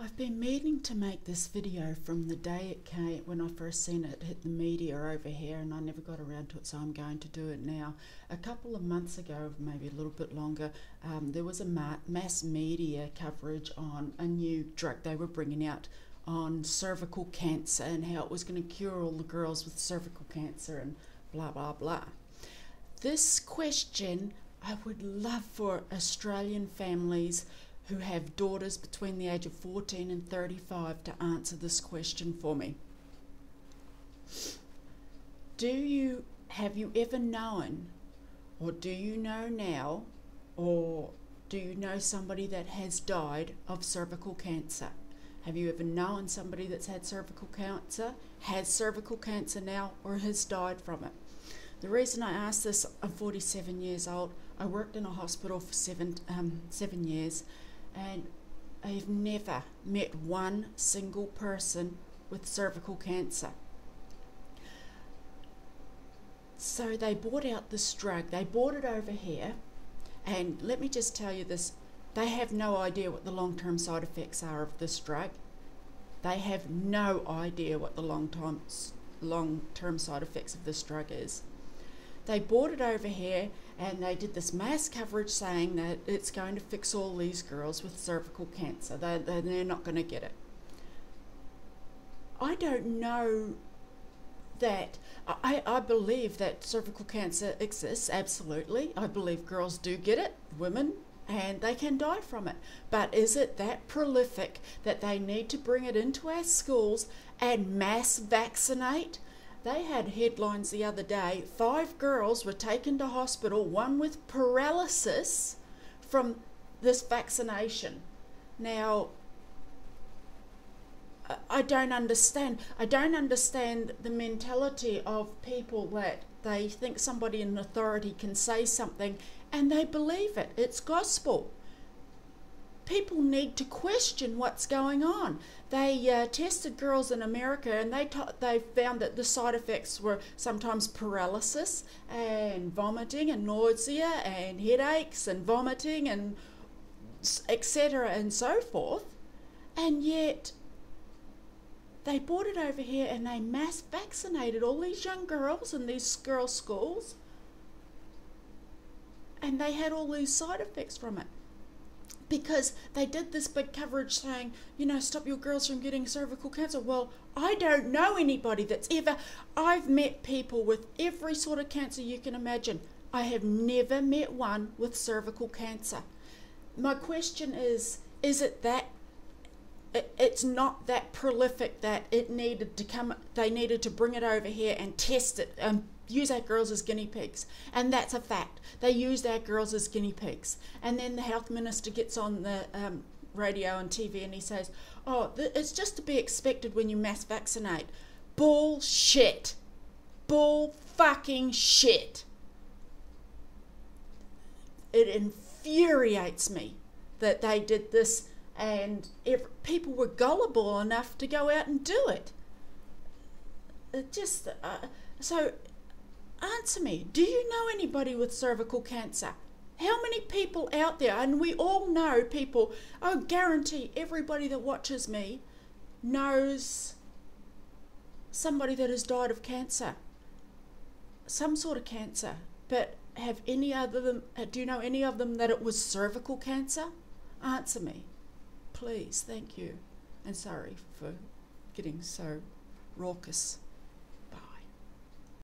I've been meaning to make this video from the day it came, when I first seen it hit the media over here, and I never got around to it, so I'm going to do it now. A couple of months ago, maybe a little bit longer, there was a mass media coverage on a new drug they were bringing out on cervical cancer and how it was going to cure all the girls with cervical cancer and blah blah blah. This question, I would love for Australian families who have daughters between the age of 14 and 35 to answer this question for me. Have you ever known, or do you know now, or do you know somebody that has died of cervical cancer? Have you ever known somebody that's had cervical cancer, has cervical cancer now, or has died from it? The reason I ask this, I'm 47 years old. I worked in a hospital for seven years, and I've never met one single person with cervical cancer. So they bought out this drug. They bought it over here, and let me just tell you this, they have no idea what the long-term side effects are of this drug. They have no idea what the long-term side effects of this drug is. They bought it over here and they did this mass coverage saying that it's going to fix all these girls with cervical cancer. They're not going to get it. I don't know that. I believe that cervical cancer exists, absolutely. I believe girls do get it, women, and they can die from it. But is it that prolific that they need to bring it into our schools and mass vaccinate? They had headlines the other day, 5 girls were taken to hospital, one with paralysis from this vaccination. Now, I don't understand. I don't understand the mentality of people that they think somebody in authority can say something and they believe it. It's gospel. People need to question what's going on. They tested girls in America, and they found that the side effects were sometimes paralysis and vomiting and nausea and headaches and vomiting and etc. and so forth. And yet they brought it over here and they mass vaccinated all these young girls in these girls' schools, and they had all these side effects from it. Because they did this big coverage saying, you know, stop your girls from getting cervical cancer. Well, I don't know anybody that's ever. I've met people with every sort of cancer you can imagine. I have never met one with cervical cancer. My question is it that it's not that prolific that it needed to come, they needed to bring it over here and test it and use our girls as guinea pigs? And that's a fact. They used our girls as guinea pigs. And then the health minister gets on the radio and TV and he says, oh, it's just to be expected when you mass vaccinate. Bullshit. Bull fucking shit. It infuriates me that they did this, and people were gullible enough to go out and do it. It just, so answer me, do you know anybody with cervical cancer? How many people out there, and we all know people, I guarantee everybody that watches me knows somebody that has died of cancer, some sort of cancer, but have any other them, do you know any of them that it was cervical cancer? Answer me, please, thank you, and sorry for getting so raucous.